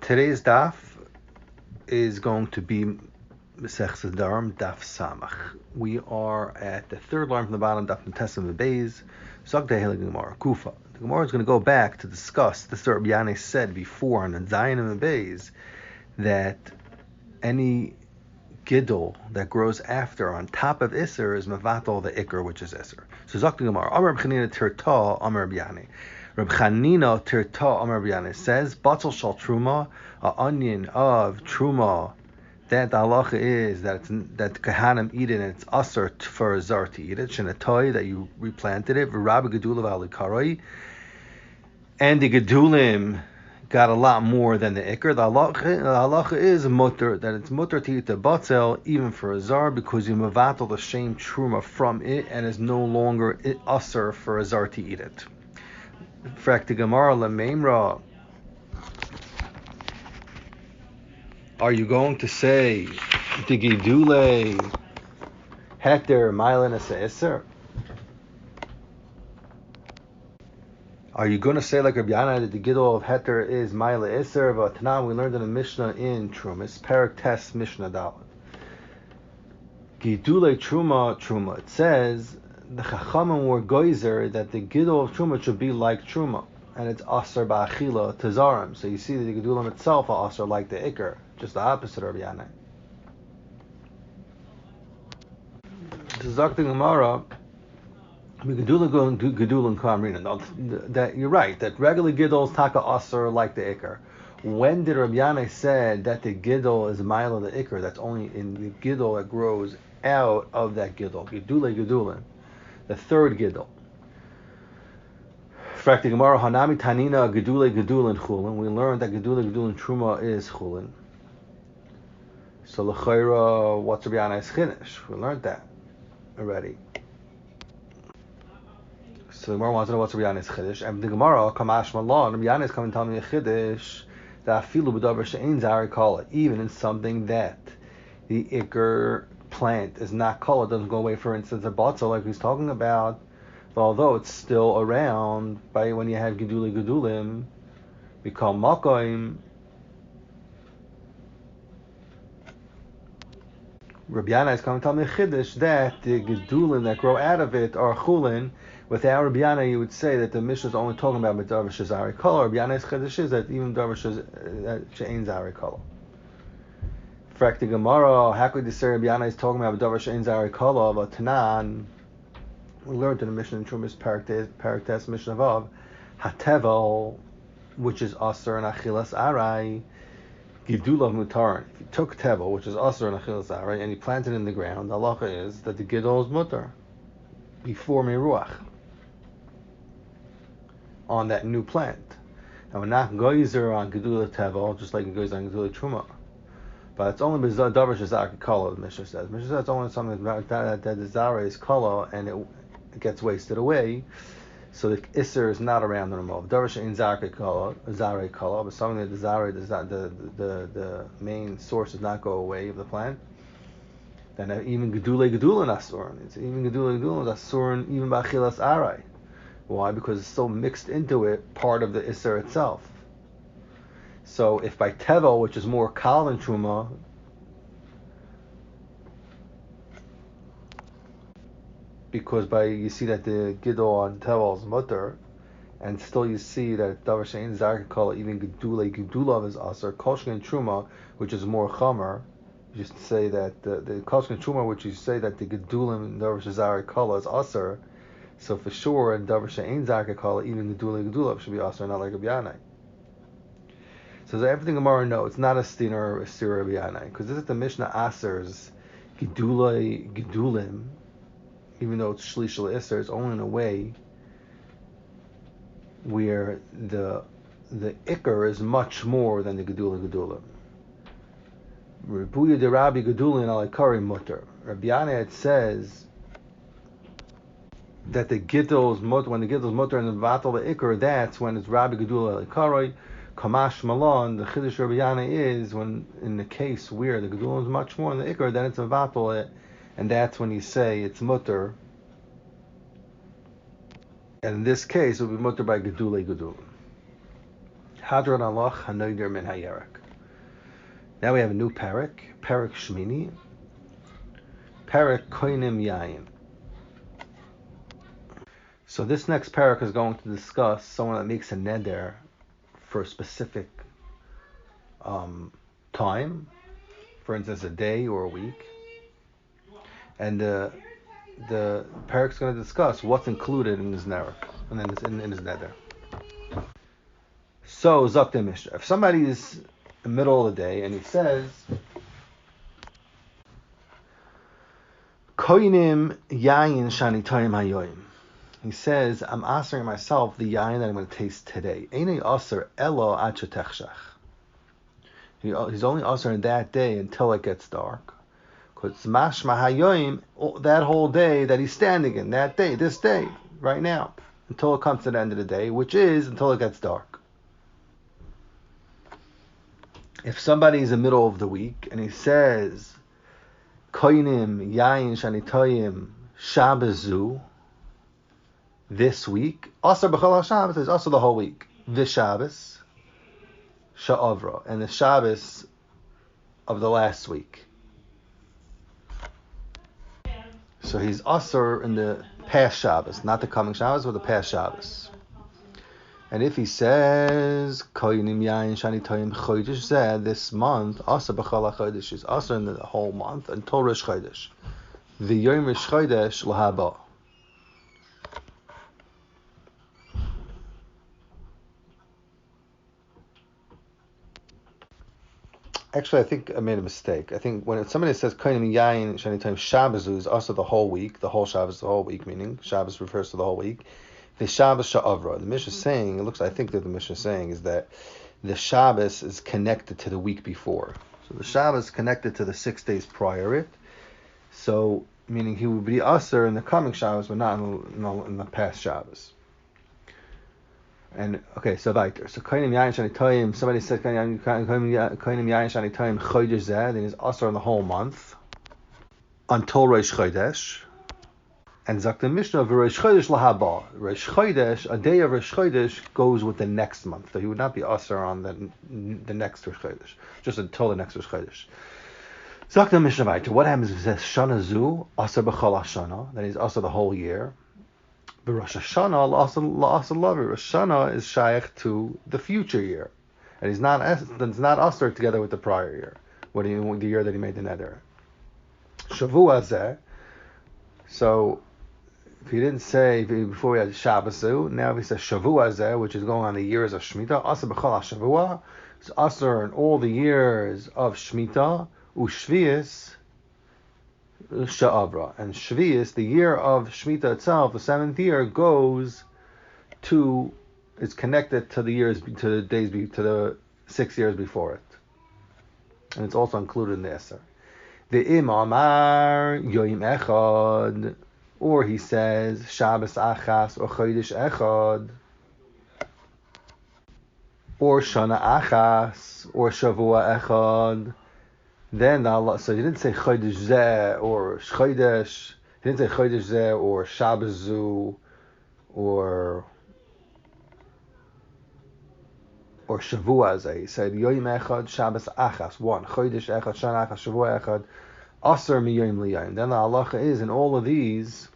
Today's daf is going to be Mesechus Nedarim Daf Samach. We are at the third line from the bottom, Daf Nedarim Beis, Zogdei Helig Gemara Kufa. The Gemara is going to go back to discuss the story Rabbi Yanai said before on the Nedarim Beis that any gidol that grows after on top of Isser is mevatel the Iker, which is Isser. So Zogdei Gemara Amar Reb Chanina Tirta Amar Rabbi Yanai. Reb Chanina Tirta Amar Rabbi Yanai says Batzal Shal Truma, an onion of Truma, that the halacha is that Kahanim eat it and it's usher for a zar to eat it. Shenatoi, that you replanted it. V'Rabbi Gedulav Alikaroi, and the Gedulim got a lot more than the Iker. The halacha is mutter, that it's mutter to eat the batzel even for a zar because you mevatel the same truma from it and is no longer usher for a zar to eat it. Frak the Gemara Lememra. Are you going to say the Gidule Heter Mailen Esser? Are you going to say like Rabbi Yanai that the Gidul of Heter is Maile Esser? But now we learned in the Mishnah in Trumas, Perak Tes Mishnah Dalet. Gidule Truma. It says the Chachamim were goizer that the Gidul of Truma should be like Truma, and it's Asar Ba'achila Tazarim. So you see that the Gedulim itself are Asar like the Iker, just the opposite of Rabbi Yanai. To Zakti Gemara, Gedulim Kamrina. That you're right. That regular Gidol is Taka Asar like the Iker. When did Rabbi Yanai said that the Gidol is Milo the Iker? That's only in the Gidol that grows out of that Gidol. Gedulim. The third Gidol. Frak the Gemara Hanami Tanina Gedulin Chulin. We learned that Gedulin Truma is Chulin. So l'chayra, what's Rabbi Yanai's chiddush? We learned that already. So the Gemara wants to know what's Rabbi Yanai's chiddush. And the Gemara Kamash Malon, Rabbi Yanai is coming to tell me a chiddush that afilu b'davar she'ein zari kala, even in something that the Iker plant is not kala, doesn't go away. For instance, a batzel like he's talking about. Although it's still around, by when you have Gedulim, we call Makoim. Rabbi Yanai is coming to tell me Chiddush that the Gedulim that grow out of it are Chulin. Without Rabbi Yanai, you would say that the Mishnah is only talking about Davar Shezari Kala. Rabbi Yanai's Chiddush is that even Davar She'ein Zari Kala. Frak the Gemara, how could you say Rabbi Yanai is talking about Davar She'ein Zari Kala, but Tanan? We learned in the Mishnah in Trumas Paraktes Mishnah Vav, Hatevel, which is Asur and Achilas Arai, Gidulav Mutarin. If you took Tevel, which is Asur and Achilas Arai, and you planted it in the ground, the halacha is that the Gidul is Mutar before Meruach on that new plant. And we're not goizer on Gidula Tevel, just like it goes on Gidula Truma. But it's only Davar Shezaki Kala, the Mishnah says. Mishnah says it's only something that the Zara is Kala, and it gets wasted away, so the Isser is not around the removal. Davar she'ein zare kala, but something that the zare does not, the main source does not go away of the plant. Then even gedulin asurin. It's even gedulin asurin even b'achilas arai. Why? Because it's so mixed into it, part of the Isser itself. So if by tevel, which is more kal than truma, because you see that the gidol on tevel is mutter, and still you see that davar she'ein zar kala even gedulav is aser. Kolshkin and truma, which is more chamer, you just say that the kolshkin and truma, which you say that the gedulim davar zar kala is aser. So for sure, in davar she'ein zar kala even gedulav should be aser, not like Rabbi Yanai. So everything Gemara knows, it's not a stin or a sir Rabbi Yanai, because this is the Mishnah asers gedulim. Even though it's shlish l'isser, it's only in a way where the Iker is much more than the Gedula. Rebuya de Rabbi Gedulin alakari mutter. Rabbi Yanai, it says that the Gidul is mutter, when the Gidul is mutter and the Vatal the Iker, that's when it's Rabbi Gedula alakari. Kamash Malon, the Chiddush Rabbi Yanai is when in the case where the Gedul is much more than the Iker, then it's a Vatal it. And that's when you say it's mutter. And in this case, it will be mutter by gedulin. Hadron Allah Hanoider Min Hayerek. Now we have a new parak, Parak Shmini, Parak Koinim Yayin. So this next parak is going to discuss someone that makes a neder for a specific time, for instance, a day or a week, and the parak is going to discuss what's included in his neder, and then in his neder. So Zakte Mishnah, if somebody is in the middle of the day and he says, Koinim Yayin Shani Toyim Hayoim. He says, I'm answering myself the yayin that I'm going to taste today. Einei aser elo ad shetechshach. He's only answering that day until it gets dark. Because mashma hayoim, that whole day that he's standing in, that day, this day, right now, until it comes to the end of the day, which is until it gets dark. If somebody's in the middle of the week and he says, Koinim yayin shanitoyim shabazu, this week, Asar B'chol HaShabbos is also the whole week. This Shabbos, Sha'avra, and the Shabbos of the last week. So he's Asar in the past Shabbos, not the coming Shabbos, but the past Shabbos. And if he says, Koyinim Yayin Shani Toyim Chodesh Zeh, this month, Asar B'chol HaChodesh is Asar in the whole month until Rosh Chodesh. V'yom Rosh Chodesh L'haba. Actually, I think I made a mistake. I think when somebody says Koinim Yayin Shani Toyim Shabbos is also the whole week, the whole Shabbos, the whole week, meaning Shabbos refers to the whole week. The Shabbos Sha'avra. The Mishnah is saying, I think that the Mishnah is saying is that the Shabbos is connected to the week before. So the Shabbos is connected to the 6 days prior it. So, meaning he would be Asr in the coming Shabbos, but not in the past Shabbos. And okay, so weiter. So Koinim Yayin Shani Toyim, somebody said Koinim Yayin Shani Toyim Chodesh Zeh, then he's Asr on the whole month until Rosh Chodesh. And Zakta Mishnah of Rosh Chodesh Lahaba. Rosh Chodesh, a day of Rosh Chodesh goes with the next month. So he would not be Asr on the next Rosh Chodesh, just until the next Rosh Chodesh. Zakta Mishnah weiter. What happens if he says Shana Zu, Asr B'chol HaShana, then he's Asr the whole year. But Rosh Hashanah, Rosh Hashanah is shaykh to the future year, and it's not asr together with the prior year, the year that he made the neder. Shavua Zeh. So if he didn't say before we had Shabbasu, now if he says Shavua Zeh, which is going on the years of Shemitah, asr b'chol Shavua, it's asr in all the years of Shemitah, u'shvius Sha'avra, and Shvius, the year of Shemitah itself, the 7th year, is connected to the 6 years before it, and it's also included in the Eser. The Imamar Yoim Echad, or he says Shabbos Achas or Chodesh Echad, or Shana Achas or Shavua Echad. Then Allah, so he didn't say Chodesh Zeh or Chodesh. He didn't say Chodesh Zeh or Shabbazu or Shavua Zeh. He said Yoim Echad Shabbos Achas, one Chodesh Echad Shana Achas Shavua Echad Aser Miyoim Liyayim. Then the halacha is in all of these,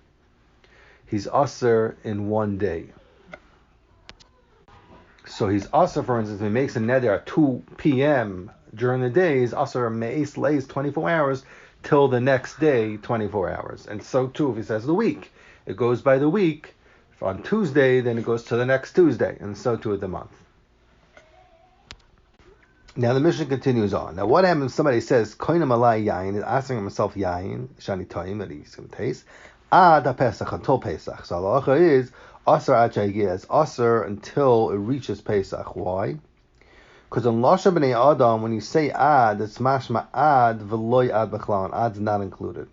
he's Aser in one day. So he's Aser, for instance, if he makes a neder at 2 p.m. during the day, he's Aser Me'es Leis 24 hours till the next day 24 hours. And so too if he says the week, it goes by the week. If on Tuesday, then it goes to the next Tuesday, and so too with the month. Now the Mishnah continues on. Now what happens if somebody says Koinam Alai Yain, is asking himself Yain, Shani Toyim, that he's going to taste, Ad HaPesach, until Pesach. So the halacha is Asr Ad Shaygias, Asr until it reaches Pesach. Why? Because in Lasha B'nei Adam, when you say Ad, it's mashma Ad v'loy Ad B'chlan. Ad's not included.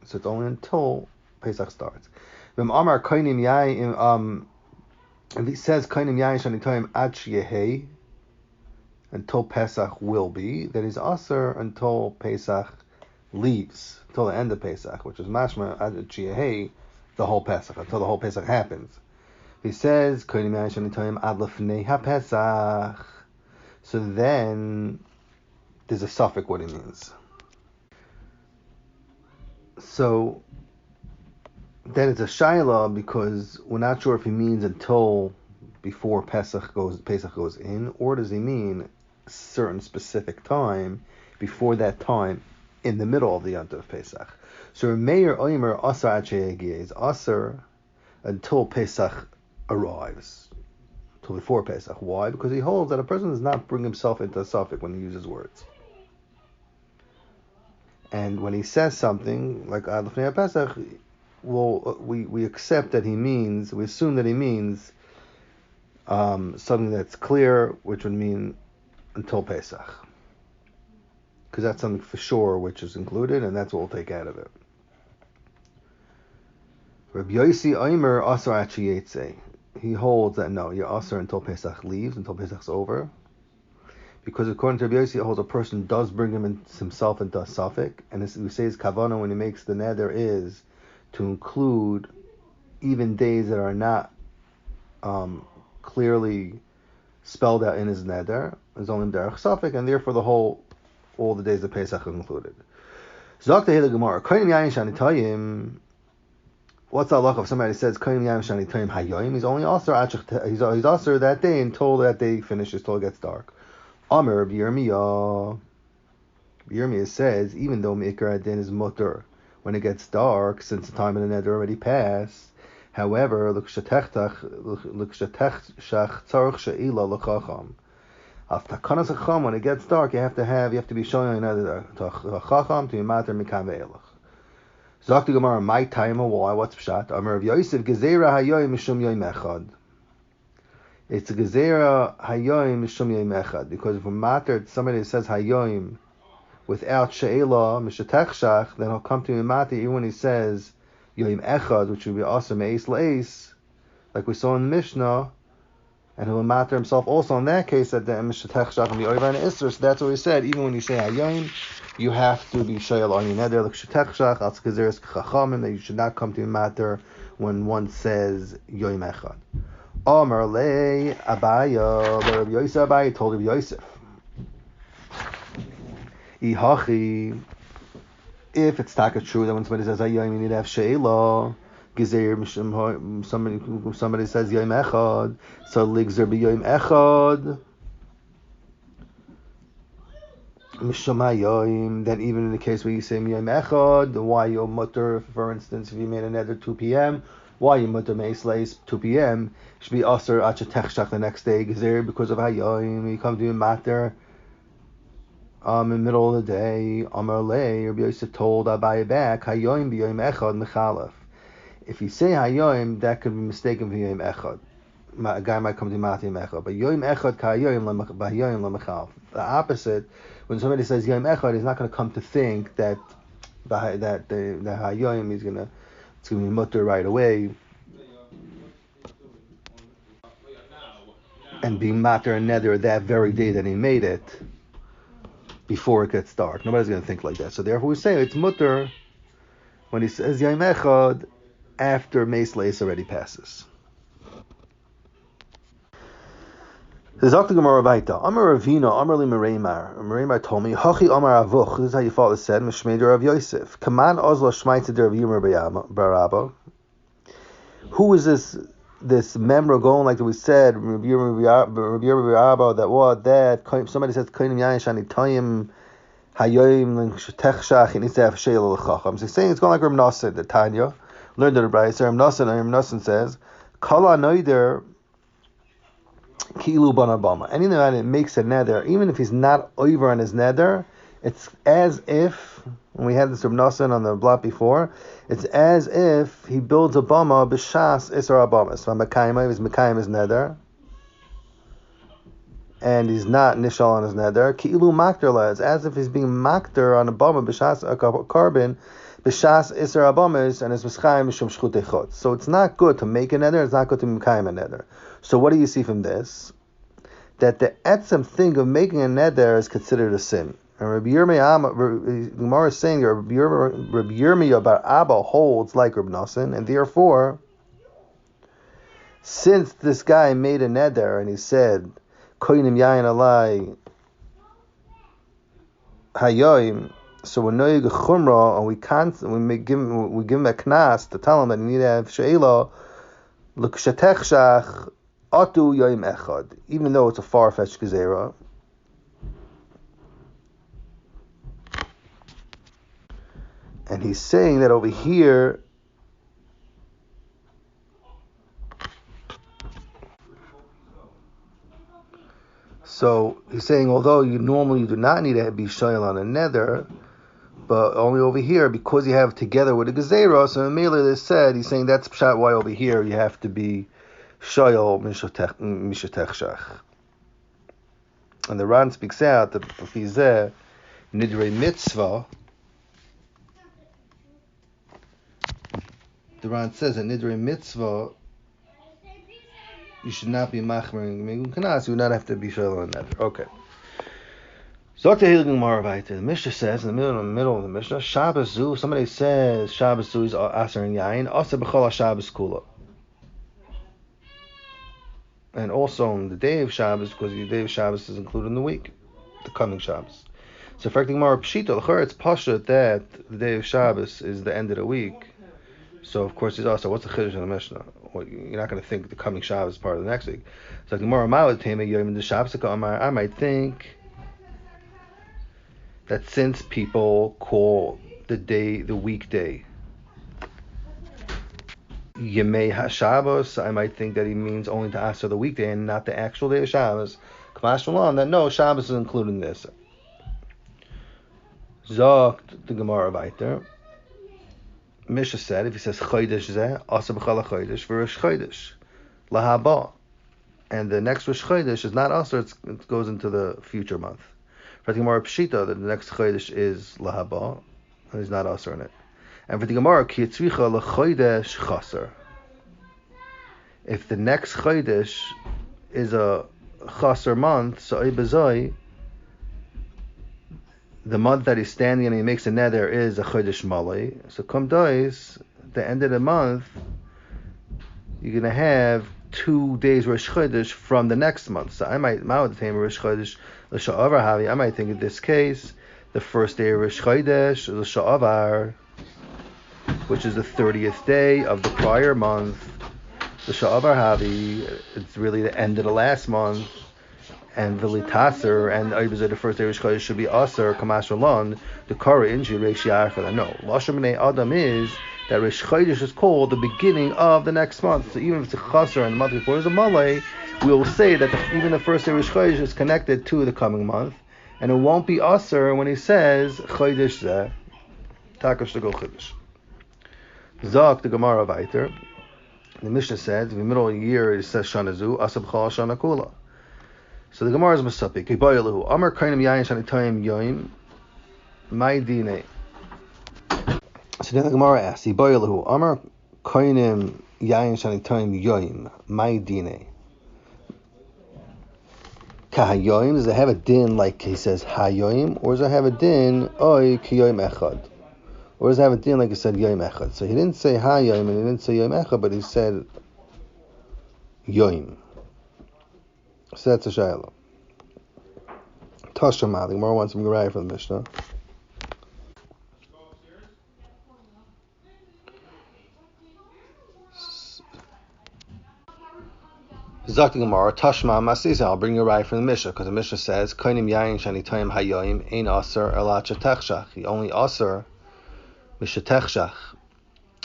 So it's only until Pesach starts. If he says Koinim Yain Shani Toyim Ad Sheyehei, until Pesach will be, then he's Asr until Pesach leaves, until the end of Pesach, which is mashma Ad Sheyehei, the whole Pesach, until the whole Pesach happens. he says, so then there's a suffix what he means. So then it's a shayla because we're not sure if he means until before Pesach goes in, or does he mean a certain specific time before that time in the middle of the Yom Tov Pesach. So Meir Omer Asar is Asar until Pesach arrives, until before Pesach. Why? Because he holds that a person does not bring himself into a suffix when he uses words. And when he says something like Ad Lefnei Pesach, well, we accept that he means, we assume that he means something that's clear, which would mean until Pesach, because that's something for sure which is included, and that's what we'll take out of it. Rabbi Yossi Omer Asar Achiyetze, he holds that no, you're Asar until Pesach leaves, until Pesach's over, because according to Rabbi Yossi, it holds a person does bring himself into a suffix, and we say his kavanah when he makes the neder is to include even days that are not clearly spelled out in his neder, is only derech suffix, and therefore all the days of Pesach are included. Zok tehila Gemara, koyin yayin shanitayim. What's the halacha if somebody says koyin yayin shanitayim hayoyim? He's only he's also that day until that day finishes, till it gets dark. Amar B'Yirmiyah says even though Meikar Adin is mutter when it gets dark, since the time of the neder already passed. However, after when it gets dark, you have to be showing another chacham to matter mikam ve'elach. Zok the Gemara, my time why? What's pshat? Amar Rav Yosef gezerah hayoyim mishum yoyim echad. It's a gezerah hayoyim mishum yoyim echad, because if a matter somebody says hayoyim without she'ela mishatechshach, then he'll come to imati even when he says yoyim echad, which would be also me'es la'es, like we saw in the Mishnah, and he'll matter himself also in that case at the mishatechshach and the oivar and isser. So that's what we said. Even when you say hayoyim, you have to be she'el on your neder like mishatechshach al tzegezeres chachamim, that you should not come to matter when one says yoyim echad. Amar le Abaya, Rabbi Yosef Abaya told Rabbi Yosef, Ihachi, if it's taka true that when somebody says hayoyim you need to have she'ela, gezer somebody says yoyim echad, so ligzer b'yoyim echad mishum hayoyim, then even in the case where you say yoyim echad, why you mutter, for instance, if you made a neder 2 p.m., why you mutter me'es la'es 2 p.m. should be aser achatechshach the next day gezer because of hayoyim. You come to matter in the middle of the day. Amar le, Rabbi Yosef told Abaye back, hayoyim b'yoyim echad mechalef. If you say hayoyim, that could be mistaken for yoyim echad. A guy might come to mati echad, but yoyim echad ka hayoyim lemechalef. The opposite, when somebody says yoyim echad, he's not going to come to think that the hayoyim it's going to be mutter right away, and being matter and neder that very day that he made it, before it gets dark. Nobody's going to think like that. So therefore we say it's mutter when he says yoyim echad after me'es la'es already passes. There's Dr. Gemara Vaita. Amar Ravina, Amar li Mereimar. Mereimar told me, Hachi Amar Avuch. This is how your father said, Mishmei Rav Yosef. Kaman Ozla Shmaitza Rav Yirmiyah Barabba. Who is this member going like we said, Rav Yirmiyah Barabba, that what? That somebody says, Kainim Yayin Shani Tayim Hayoyim Techshach, he needs to have Sheila L'chacham. So he's saying it's going like Rav Nosson, the Tanya. Learned it right. So Rav Nosson says, Kala Noider Kilu Banabama. Anything that makes a neder, even if he's not over on his neder, it's as if, when we had this Rav Nosson on the block before, it's as if he builds a bama b'shas isar abamas. So Mekayim is neder, and he's not nishal on his neder. Kilu makter, it's as if he's being makter on a bama b'shas a carbon b'shas isar abamas, and it's mischayim mishum shchut echot. So it's not good to make a neder. It's not good to mekayim a neder. So what do you see from this? That the etzem thing of making a neder is considered a sin. And Rabbi Yirmiyah, Gemara is saying that Rabbi Yirmiyah bar Abba holds like Rabbi Nosson, and therefore, since this guy made a neder and he said, Koinim yayin alai hayoim, so when noyig chumra, and we give him a knas to tell him that he need to have sheila l'kshetechshach atu yoim echad, even though it's a far-fetched gezerah. And he's saying that over here, so he's saying although you normally do not need to be shoyal on a neder, but only over here because you have together with a gezerah. So immediately they said he's saying that's pshat why over here you have to be shoyal mishatechshach. And the Ran speaks out that b'fizeh nidrei mitzvah. The Ran says that nidrei mitzvah you should not be machmering migun kanas. You would not have to be shoyal on neder. Okay. The Mishnah says in the middle of the Mishnah, Shabbos zu. Somebody says Shabbos zu is aser and yain. Aser b'chol Shabbos kula. And also on the day of Shabbos, because the day of Shabbos is included in the week, the coming Shabbos. So, affecting more pshita, it's pasha that the day of Shabbos is the end of the week. So, of course, he's also what's the chiddush in the Mishnah? Well, you're not going to think the coming Shabbos is part of the next week. So, the Gemara I might think that since people call the weekday Yemei HaShabbos, I might think that he means only to ask for the weekday and not the actual day of Shabbos. K'mash Shalom, that no, Shabbos is included in this. Zogt the Gemara weiter. Misha said, if he says Chodesh Zeh, Asa B'chala Chodesh, V'Rosh Chodesh, Lahaba. And the next Rosh Chodesh is not Asa, it goes into the future month. For the Gemara Pshita, that the next Chodesh is Lahaba, and he's not Asa in it. And for the Gemara, Ki Yitzvicha L'Chodesh Chaser. If the next Chodesh is a Chaser month, so Ibazoi, the month that he's standing and he makes a neder is a Chodesh Malay. So come dois, the end of the month, you're going to have 2 days Rosh Chodesh from the next month. So I might, Rosh Chodesh L'Sha'avar Havi, I might think in this case, the first day of Rosh Chodesh L'Sha'avar, which is the 30th day of the prior month, the Sha'avar Havi, it's really the end of the last month, and V'litasser, and Oibazah, the first day of Rosh Chodesh should be Aser, Kamash Alon, the Kara Inji, Reish Yarcha. No, Lashon B'nei Adam is that Rosh Chodesh is called the beginning of the next month. So even if it's a Chaser and the month before is a Malay, we will say that even the first day of Rosh Chodesh is connected to the coming month, and it won't be Aser when he says Chodesh Zeh, Takash to go Chodesh. Zok the Gemara weiter. The Mishnah said in the middle of the year it says Shana Zu, Asa B'chol Shana Kula. So the Gemara is Masapik. Kibayalahu Amar Kainim Yayin Shanitayim Yoim My Dine. So then the Gemara asks, Kibayalahu Amar Kainim Yayin Shanitayim Yoim My Dine. Kahayoim, does it have a din like he says Hayoim, or does it have a din Oy Kiyoim Echad? Or does it have a din like he said Yoim Echad? So he didn't say Hayoim and he didn't say Yoim Echad, but he said Yoim. So that's a shayla. Tashma, the Gemara wants some Geraya from the Mishnah. Zok the Gemara, Tashma Masisa, I'll bring you right from the Mishnah, because the Mishnah says, Kainim Yayin Shanitayim Hayoim Ein Aser Ela Chetechshach. He only Aser Mishatechshach.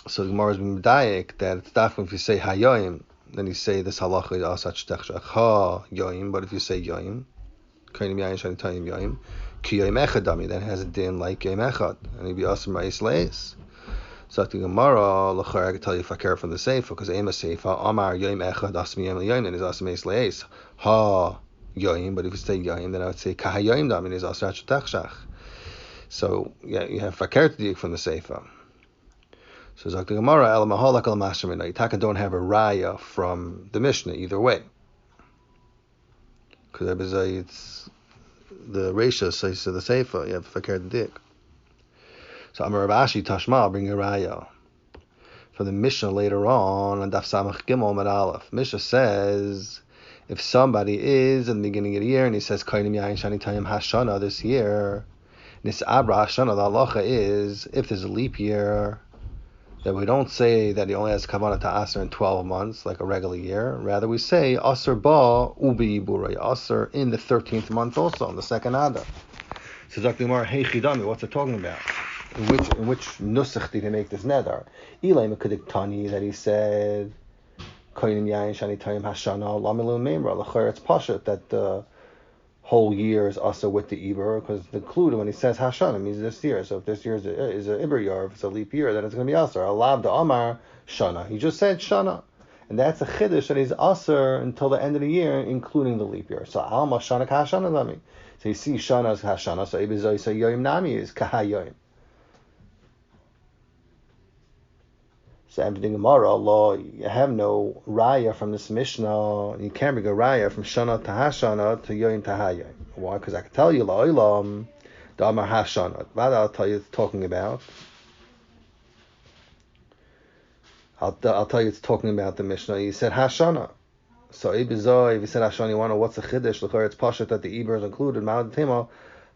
So the Gemara is medayik that it's definitely if you say Hayoim, then you say this halacha is Aser Chetechshach Ha Yoim, but if you say Yoim, Kainim Yayin Shanitayim Yoim, Ki Yoim Echad Dami, then it has a din like Yoim Echad, and he'd be Aser Ma'is Leis. So the Gemara, L'char, I can tell you if I care from the Seifa, because Ema Seifa, Amar Yoim Echad Asmi Yom Yoim, and is Aser Ma'is Leis. Ha Yoim, but if you say Yoim, then I would say Ka Yoim Dami, and is Aser Chetechshach. So yeah, you have fakir to dig from the Seifa. So Zok the Gemara, El Mahalak El Mashamina. You don't have a raya from the Mishnah either way, because it's the Reisha says to the Seifa. You have fakir to dig. So Amar Rav Ashi Tashma, I'll bring a raya from the Mishnah later on Daf Samach Gimel Med Aleph. Mishnah says, if somebody is in the beginning of the year and he says Kainim Yain Shani Tayim Hashana this year, Nisabra Hashana, the halacha is if there's a leap year, that we don't say that he only has kavanah to aser in 12 months like a regular year. Rather, we say aser ba ubi iburay, aser in the 13th month also, in the second Adar. So Dr. Gemara, hey chidami, what's it talking about? In which nusach did he make this nedar? Ilay mekadik tani, that he said koinim yain shani tayim hashana lamilu meimra l'chayr. It's pashut that the whole year is also with the Iber, because the clue when he says Hashana means this year. So if this year is a Iber year, if it's a leap year, then it's going to be Aser. Alav da Amar Shana. He just said Shana. And that's a Chiddush that he's Aser until the end of the year, including the leap year. So Alma Shana Kahashana Lami. So you see Shana as Hashana, so Ibizoi say Yoim Nami is Kahayoim. So everything Gemara, Allah, you have no raya from this Mishnah. You can't bring a raya from Shana to Hashana to Yoim to Hayoim. Why? Because I can tell you, La'ilam, the Amar Hashana. But I'll tell you it's talking about. I'll tell you it's talking about the Mishnah. You said Hashana. So Ibizoi, if you said Hashana, you want to know what's the Chiddush? Look, it's Pashat that the Iber is included. Ma'ad Tema,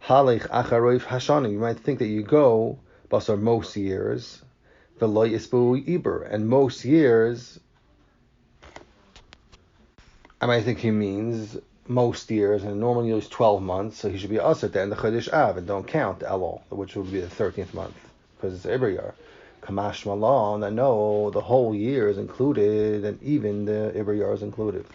Halich Acharoif Hashana. You might think that you go, Basar, most years. The lo yisbu iber, and most years, I might think he means most years, and normally it's 12 months, so he should be usher at the end of Chodesh Av, and don't count Elul, which would be the 13th month, because it's every year. Kamash Malon, I know the whole year is included, and even the every year is included.